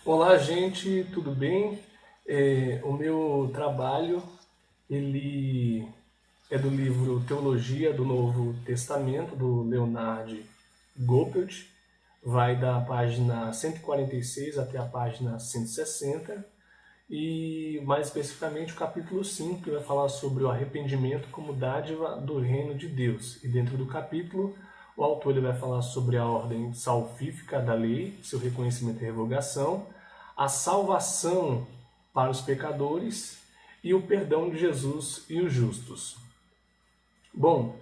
Olá, gente, tudo bem? O meu trabalho ele é do livro Teologia do Novo Testamento, do Leonard Goppelt. Vai da página 146 até a página 160 e, mais especificamente, o capítulo 5, que vai falar sobre o arrependimento como dádiva do reino de Deus. E dentro do capítulo, o autor ele vai falar sobre a ordem salvífica da lei, seu reconhecimento e revogação, a salvação para os pecadores e o perdão de Jesus e os justos. Bom,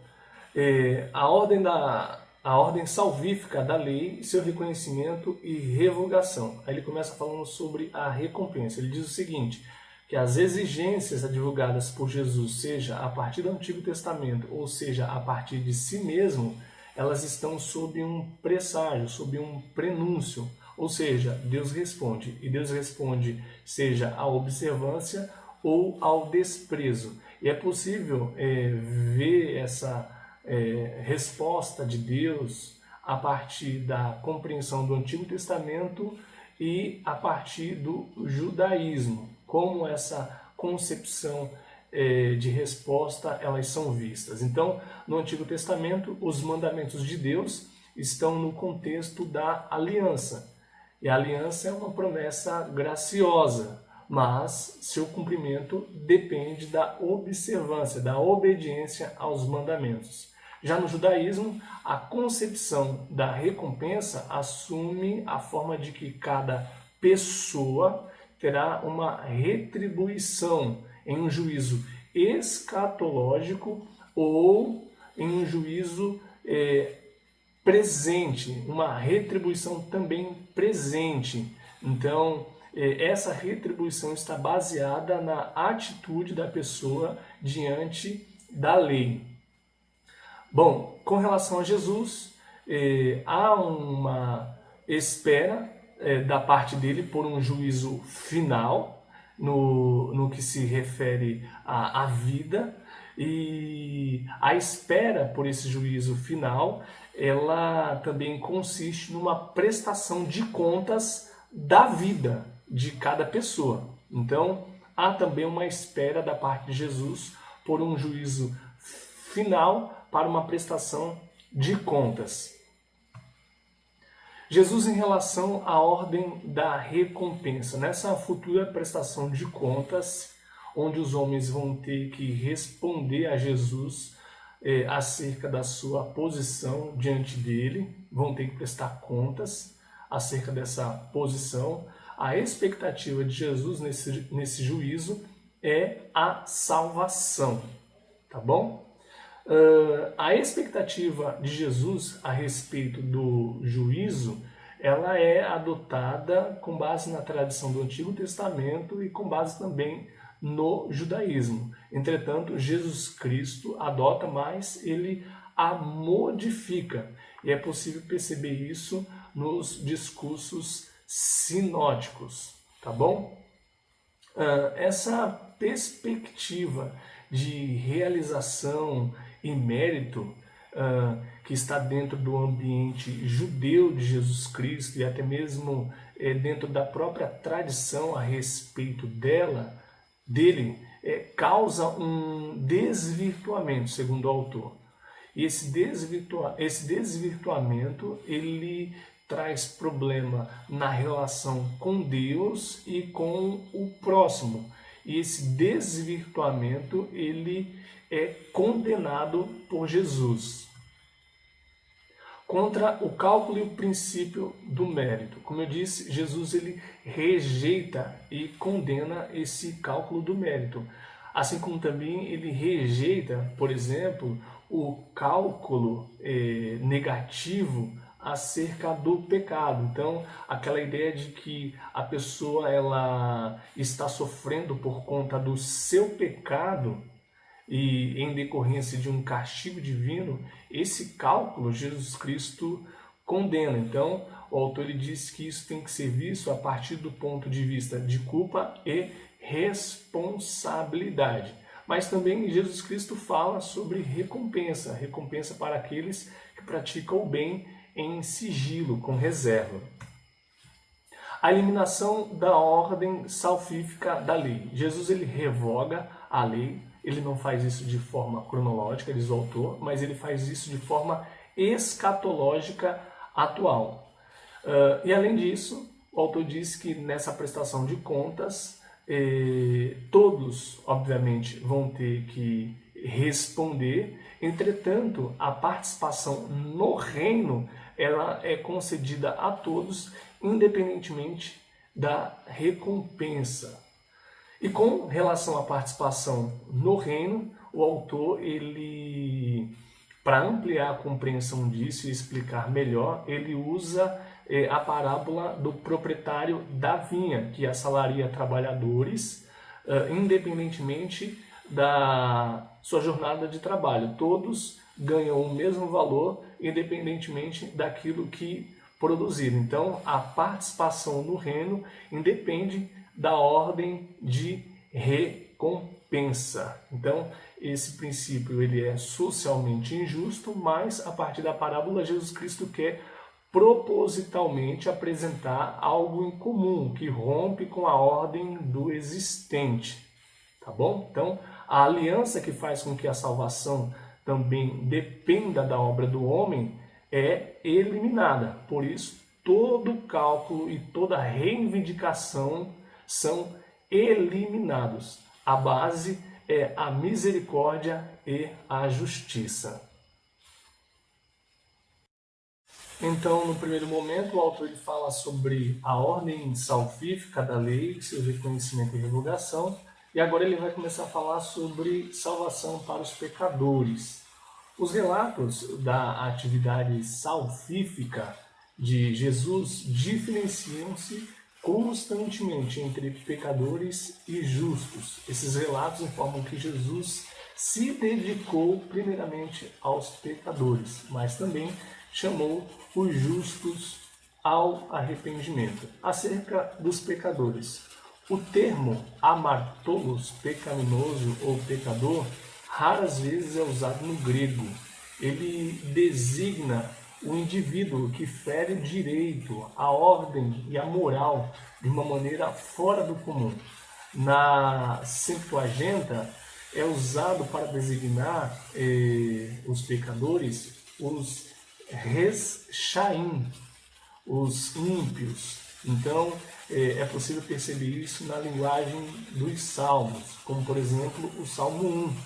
a ordem salvífica da lei, seu reconhecimento e revogação. Aí ele começa falando sobre a recompensa. Ele diz o seguinte, que as exigências divulgadas por Jesus, seja a partir do Antigo Testamento, ou seja, a partir de si mesmo, elas estão sob um presságio, sob um prenúncio. Ou seja, Deus responde. E Deus responde seja à observância ou ao desprezo. E é possível ver essa resposta de Deus a partir da compreensão do Antigo Testamento e a partir do judaísmo, como essa concepção de resposta elas são vistas. Então, no Antigo Testamento, os mandamentos de Deus estão no contexto da aliança. E a aliança é uma promessa graciosa, mas seu cumprimento depende da observância, da obediência aos mandamentos. Já no judaísmo, a concepção da recompensa assume a forma de que cada pessoa terá uma retribuição em um juízo escatológico ou em um juízo presente, uma retribuição também presente. Então, essa retribuição está baseada na atitude da pessoa diante da lei. Bom, com relação a Jesus, há uma espera da parte dele por um juízo final, no que se refere à vida, e a espera por esse juízo final, ela também consiste numa prestação de contas da vida de cada pessoa. Então, há também uma espera da parte de Jesus por um juízo final para uma prestação de contas. Jesus, em relação à ordem da recompensa, nessa futura prestação de contas, onde os homens vão ter que responder a Jesus acerca da sua posição diante dele, vão ter que prestar contas acerca dessa posição. A expectativa de Jesus nesse juízo é a salvação, tá bom? A expectativa de Jesus a respeito do juízo, ela é adotada com base na tradição do Antigo Testamento e com base também no judaísmo. Entretanto, Jesus Cristo adota, mas ele a modifica. E é possível perceber isso nos discursos sinóticos, tá bom? Essa perspectiva de realização e mérito que está dentro do ambiente judeu de Jesus Cristo e até mesmo dentro da própria tradição a respeito dele, causa um desvirtuamento, segundo o autor. E esse desvirtuamento ele traz problema na relação com Deus e com o próximo. E esse desvirtuamento ele é condenado por Jesus. Contra o cálculo e o princípio do mérito. Como eu disse, Jesus ele rejeita e condena esse cálculo do mérito. Assim como também ele rejeita, por exemplo, o cálculo negativo acerca do pecado. Então, aquela ideia de que a pessoa ela está sofrendo por conta do seu pecado e em decorrência de um castigo divino, esse cálculo Jesus Cristo condena. Então, o autor ele diz que isso tem que ser visto a partir do ponto de vista de culpa e responsabilidade. Mas também Jesus Cristo fala sobre recompensa, recompensa para aqueles que praticam o bem em sigilo, com reserva. A eliminação da ordem salvífica da lei. Jesus ele revoga a lei, ele não faz isso de forma cronológica, diz o autor, mas ele faz isso de forma escatológica atual. E além disso, o autor diz que nessa prestação de contas, todos, obviamente, vão ter que responder. Entretanto, a participação no reino ela é concedida a todos, independentemente da recompensa. E com relação à participação no reino, o autor, para ampliar a compreensão disso e explicar melhor, ele usa a parábola do proprietário da vinha, que assalaria trabalhadores, independentemente da sua jornada de trabalho. Todos ganham o mesmo valor, independentemente daquilo que produziram. Então, a participação no reino independe da ordem de recompensa. Então, esse princípio ele é socialmente injusto, mas a partir da parábola, Jesus Cristo quer propositalmente apresentar algo em comum, que rompe com a ordem do existente. Tá bom? Então, a aliança que faz com que a salvação também dependa da obra do homem é eliminada. Por isso, todo cálculo e toda reivindicação são eliminados. A base é a misericórdia e a justiça. Então, no primeiro momento, o autor ele fala sobre a ordem salvífica da lei, seu reconhecimento e revogação, e agora ele vai começar a falar sobre salvação para os pecadores. Os relatos da atividade salvífica de Jesus diferenciam-se constantemente entre pecadores e justos. Esses relatos informam que Jesus se dedicou primeiramente aos pecadores, mas também chamou os justos ao arrependimento. Acerca dos pecadores, o termo amartolos, pecaminoso ou pecador, raras vezes é usado no grego. Ele designa o indivíduo que fere o direito, a ordem e a moral de uma maneira fora do comum. Na Septuaginta é usado para designar os pecadores, os reshaim, os ímpios. Então, é possível perceber isso na linguagem dos salmos, como, por exemplo, o Salmo 1,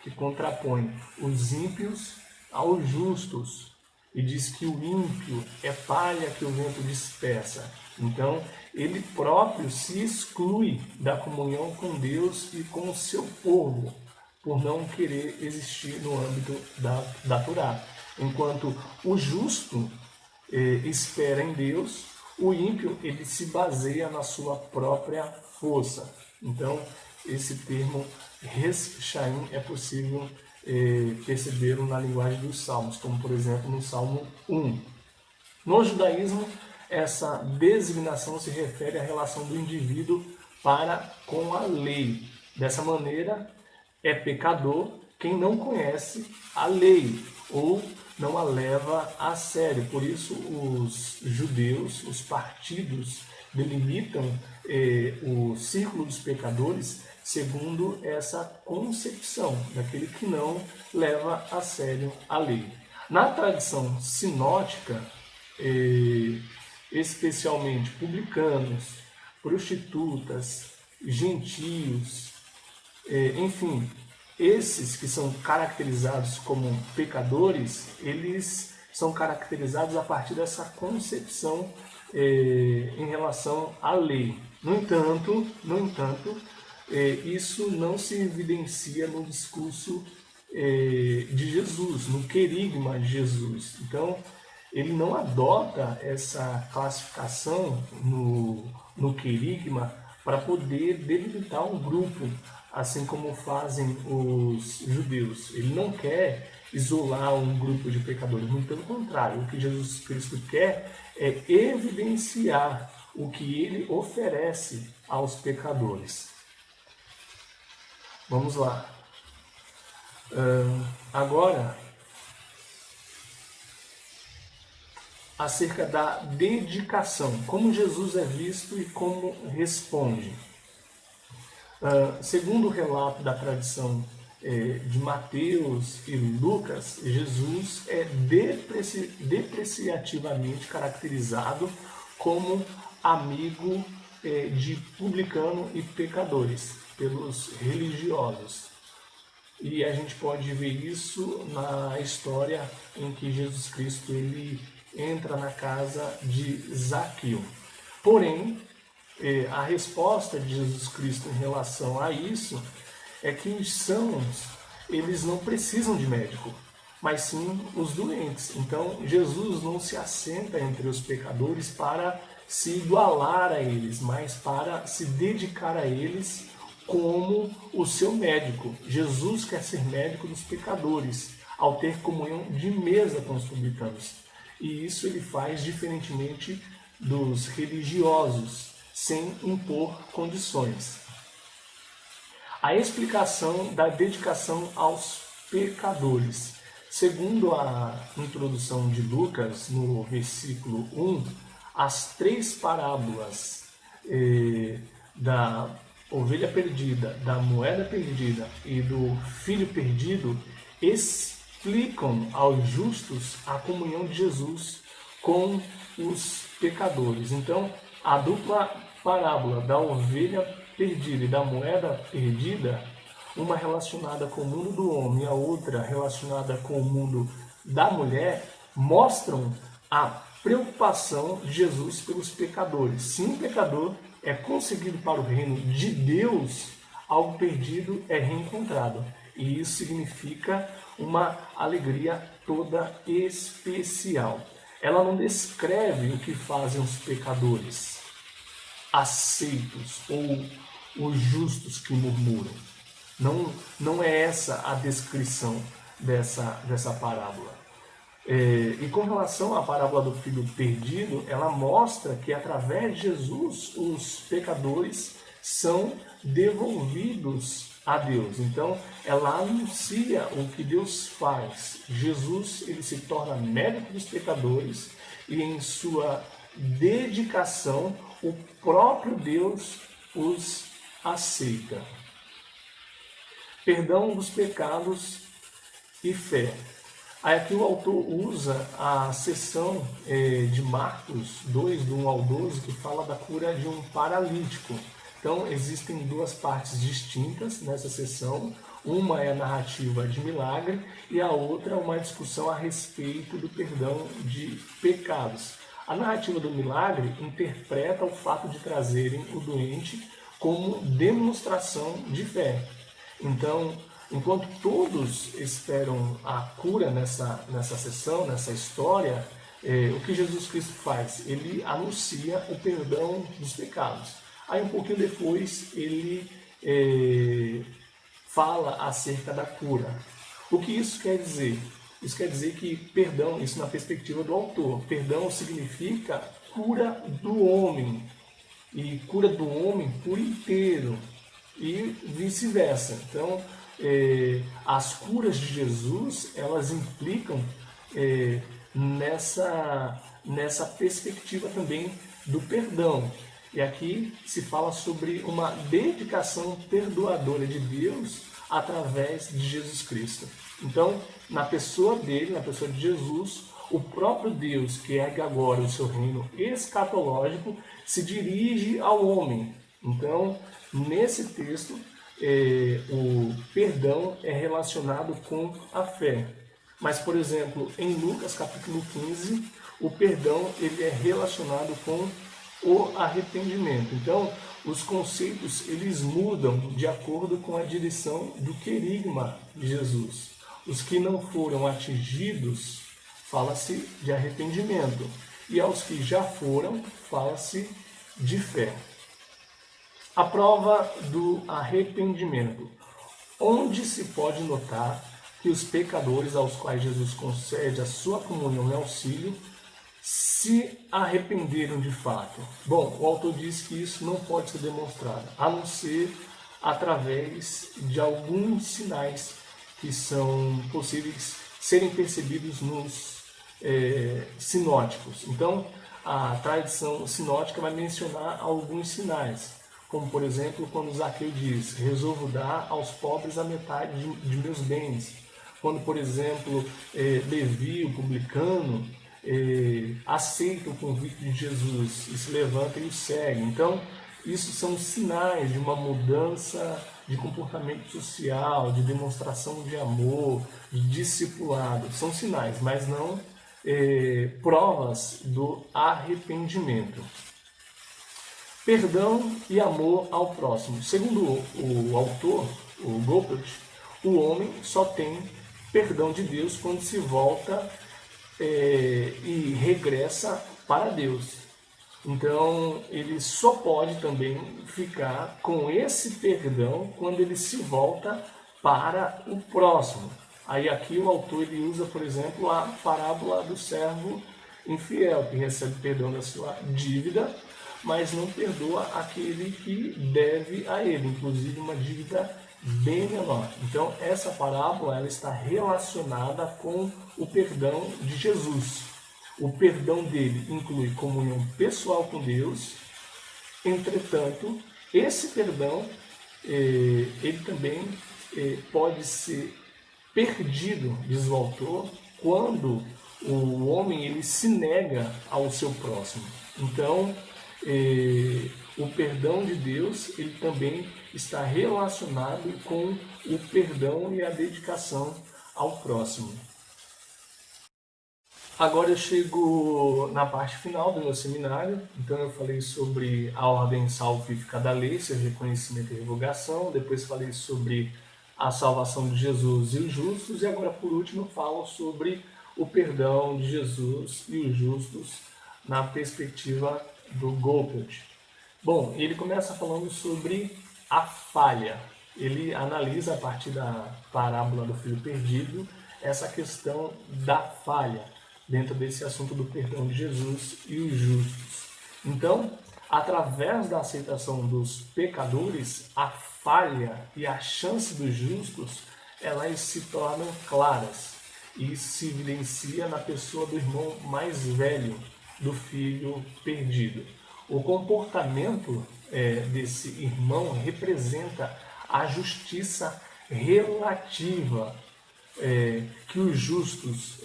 que contrapõe os ímpios aos justos, e diz que o ímpio é palha que o vento dispersa. Então, ele próprio se exclui da comunhão com Deus e com o seu povo, por não querer existir no âmbito da Torá. Enquanto o justo espera em Deus, o ímpio ele se baseia na sua própria força. Então, esse termo reshaim é possível perceber na linguagem dos salmos, como por exemplo no Salmo 1. No judaísmo, essa designação se refere à relação do indivíduo para com a lei. Dessa maneira, é pecador quem não conhece a lei ou não a leva a sério. Por isso, os judeus, os partidos, delimitam o círculo dos pecadores segundo essa concepção daquele que não leva a sério a lei. Na tradição sinótica, especialmente publicanos, prostitutas, gentios, enfim, esses que são caracterizados como pecadores, eles são caracterizados a partir dessa concepção em relação à lei. No entanto, isso não se evidencia no discurso de Jesus, no querigma de Jesus. Então, ele não adota essa classificação no querigma para poder delimitar um grupo, assim como fazem os judeus. Ele não quer isolar um grupo de pecadores, muito pelo contrário. O que Jesus Cristo quer é evidenciar o que ele oferece aos pecadores. Vamos lá. Agora, acerca da dedicação, como Jesus é visto e como responde. Segundo o relato da tradição de Mateus e Lucas, Jesus é depreciativamente caracterizado como amigo de publicano e pecadores pelos religiosos. E a gente pode ver isso na história em que Jesus Cristo ele entra na casa de Zaqueu. Porém, a resposta de Jesus Cristo em relação a isso é que os sãos, eles não precisam de médico, mas sim os doentes. Então, Jesus não se assenta entre os pecadores para se igualar a eles, mas para se dedicar a eles como o seu médico. Jesus quer ser médico dos pecadores, ao ter comunhão de mesa com os publicanos. E isso ele faz diferentemente dos religiosos, sem impor condições. A explicação da dedicação aos pecadores. Segundo a introdução de Lucas, no versículo 1, as 3 parábolas da ovelha perdida, da moeda perdida e do filho perdido explicam aos justos a comunhão de Jesus com os pecadores. Então, a dupla parábola da ovelha perdida e da moeda perdida, uma relacionada com o mundo do homem e a outra relacionada com o mundo da mulher, mostram a preocupação de Jesus pelos pecadores. Se um pecador é conseguido para o reino de Deus, algo perdido é reencontrado. E isso significa uma alegria toda especial. Ela não descreve o que fazem os pecadores aceitos ou os justos que murmuram. Não é essa a descrição dessa parábola. E com relação à parábola do filho perdido, ela mostra que através de Jesus os pecadores são devolvidos a Deus. Então, ela anuncia o que Deus faz. Jesus ele se torna médico dos pecadores e em sua dedicação o próprio Deus os aceita. Perdão dos pecados e fé. Aí aqui o autor usa a seção de Marcos 2, do 1 ao 12, que fala da cura de um paralítico. Então, existem 2 partes distintas nessa seção. Uma é a narrativa de milagre e a outra uma discussão a respeito do perdão de pecados. A narrativa do milagre interpreta o fato de trazerem o doente como demonstração de fé. Então, enquanto todos esperam a cura nessa sessão, nessa história, o que Jesus Cristo faz? Ele anuncia o perdão dos pecados. Aí um pouquinho depois ele fala acerca da cura. O que isso quer dizer? Isso quer dizer que perdão, isso na perspectiva do autor, perdão significa cura do homem. E cura do homem por inteiro. E vice-versa. Então, as curas de Jesus, elas implicam nessa perspectiva também do perdão. E aqui se fala sobre uma dedicação perdoadora de Deus através de Jesus Cristo. Então, na pessoa dele, na pessoa de Jesus, o próprio Deus, que ergue agora o seu reino escatológico, se dirige ao homem. Então, nesse texto, o perdão é relacionado com a fé. Mas, por exemplo, em Lucas capítulo 15, o perdão ele é relacionado com o arrependimento. Então, os conceitos eles mudam de acordo com a direção do querigma de Jesus. Os que não foram atingidos, fala-se de arrependimento. E aos que já foram, fala-se de fé. A prova do arrependimento. Onde se pode notar que os pecadores aos quais Jesus concede a sua comunhão e auxílio se arrependeram de fato? Bom, o autor diz que isso não pode ser demonstrado, a não ser através de alguns sinais que são possíveis serem percebidos nos sinóticos. Então, a tradição sinótica vai mencionar alguns sinais, como, por exemplo, quando Zaqueu diz: resolvo dar aos pobres a metade de meus bens. Quando, por exemplo, Levi, o publicano, aceita o convite de Jesus e se levanta e o segue. Então, isso são sinais de uma mudança de comportamento social, de demonstração de amor, de discipulado. São sinais, mas não provas do arrependimento. Perdão e amor ao próximo. Segundo o autor, o Goupert, o homem só tem perdão de Deus quando se volta e regressa para Deus. Então, ele só pode também ficar com esse perdão quando ele se volta para o próximo. Aí aqui o autor ele usa, por exemplo, a parábola do servo infiel, que recebe perdão da sua dívida, mas não perdoa aquele que deve a ele, inclusive uma dívida bem menor. Então, essa parábola ela está relacionada com o perdão de Jesus. O perdão dele inclui comunhão pessoal com Deus. Entretanto, esse perdão ele também pode ser perdido, diz o autor, quando o homem ele se nega ao seu próximo. Então, o perdão de Deus ele também está relacionado com o perdão e a dedicação ao próximo. Agora eu chego na parte final do meu seminário. Então eu falei sobre a ordem salvífica da lei, seu reconhecimento e revogação. Depois falei sobre a salvação de Jesus e os justos. E agora, por último, eu falo sobre o perdão de Jesus e os justos na perspectiva do Goupert. Bom, ele começa falando sobre a falha. Ele analisa a partir da parábola do filho perdido essa questão da falha dentro desse assunto do perdão de Jesus e os justos. Então, através da aceitação dos pecadores, a falha e a chance dos justos, elas se tornam claras. E isso se evidencia na pessoa do irmão mais velho, do filho perdido. O comportamento desse irmão representa a justiça relativa que os justos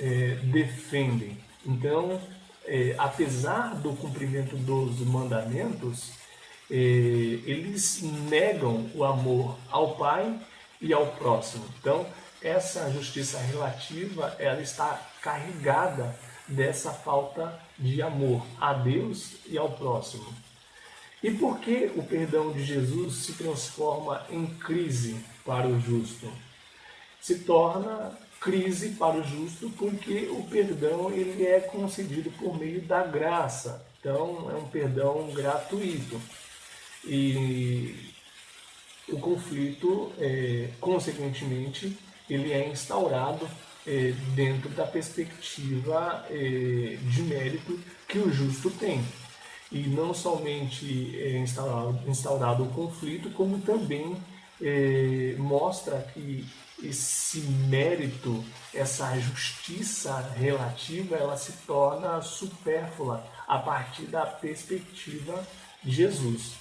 defendem. Então, apesar do cumprimento dos mandamentos, eles negam o amor ao Pai e ao próximo. Então, essa justiça relativa ela está carregada dessa falta de amor a Deus e ao próximo. E por que o perdão de Jesus se transforma em crise para o justo? Se torna crise para o justo porque o perdão ele é concedido por meio da graça. Então, é um perdão gratuito. E o conflito, consequentemente, ele é instaurado dentro da perspectiva de mérito que o justo tem. E não somente é instaurado o conflito, como também mostra que esse mérito, essa justiça relativa, ela se torna supérflua a partir da perspectiva de Jesus.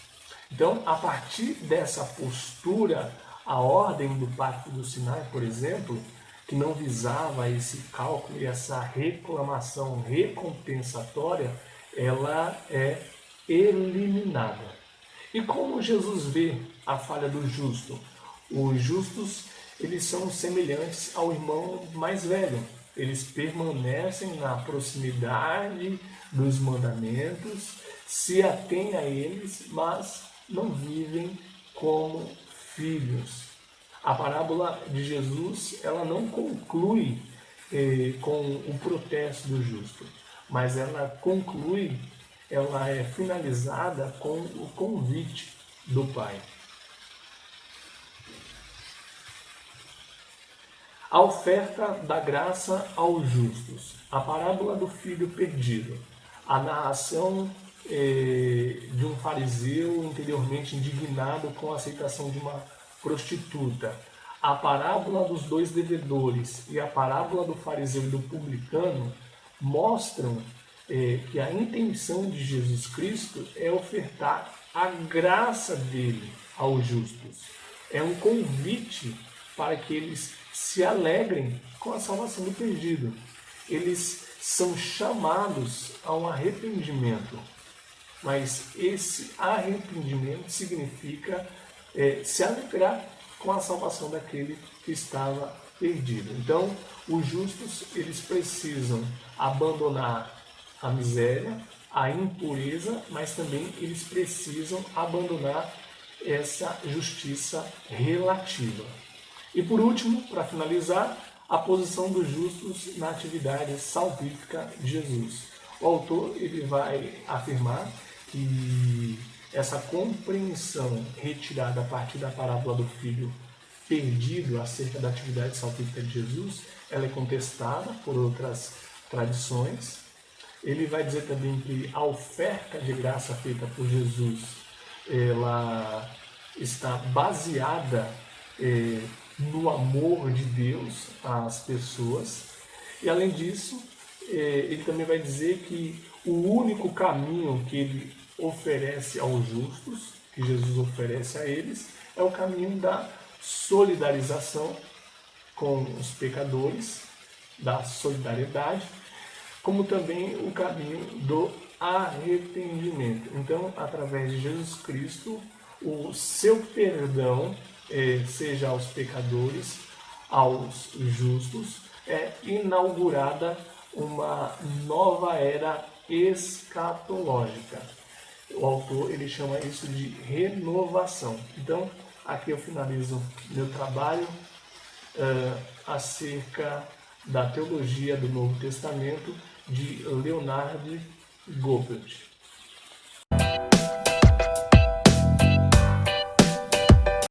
Então, a partir dessa postura, a ordem do Pacto do Sinai, por exemplo, que não visava esse cálculo e essa reclamação recompensatória, ela é eliminada. E como Jesus vê a falha do justo? Os justos eles são semelhantes ao irmão mais velho. Eles permanecem na proximidade dos mandamentos, se atêm a eles, mas não vivem como filhos. A parábola de Jesus ela não conclui com o protesto do justo, mas ela conclui, ela é finalizada com o convite do Pai. A oferta da graça aos justos. A parábola do filho perdido. A narração de um fariseu interiormente indignado com a aceitação de uma prostituta. A parábola dos dois devedores e a parábola do fariseu e do publicano mostram que a intenção de Jesus Cristo é ofertar a graça dele aos justos. É um convite para que eles se alegrem com a salvação do perdido. Eles são chamados a um arrependimento, mas esse arrependimento significa se alegrar com a salvação daquele que estava perdido. Então, os justos, eles precisam abandonar a miséria, a impureza, mas também eles precisam abandonar essa justiça relativa. E por último, para finalizar, a posição dos justos na atividade salvífica de Jesus. O autor ele vai afirmar que essa compreensão retirada a partir da parábola do filho perdido acerca da atividade salvífica de Jesus, ela é contestada por outras tradições. Ele vai dizer também que a oferta de graça feita por Jesus, ela está baseada no amor de Deus às pessoas. E além disso, ele também vai dizer que o único caminho que ele oferece aos justos, que Jesus oferece a eles, é o caminho da solidarização com os pecadores, da solidariedade, como também o caminho do arrependimento. Então, através de Jesus Cristo, o seu perdão, seja aos pecadores, aos justos, é inaugurada uma nova era escatológica. O autor ele chama isso de renovação. Então, aqui eu finalizo meu trabalho acerca da teologia do Novo Testamento de Leonard Gobert.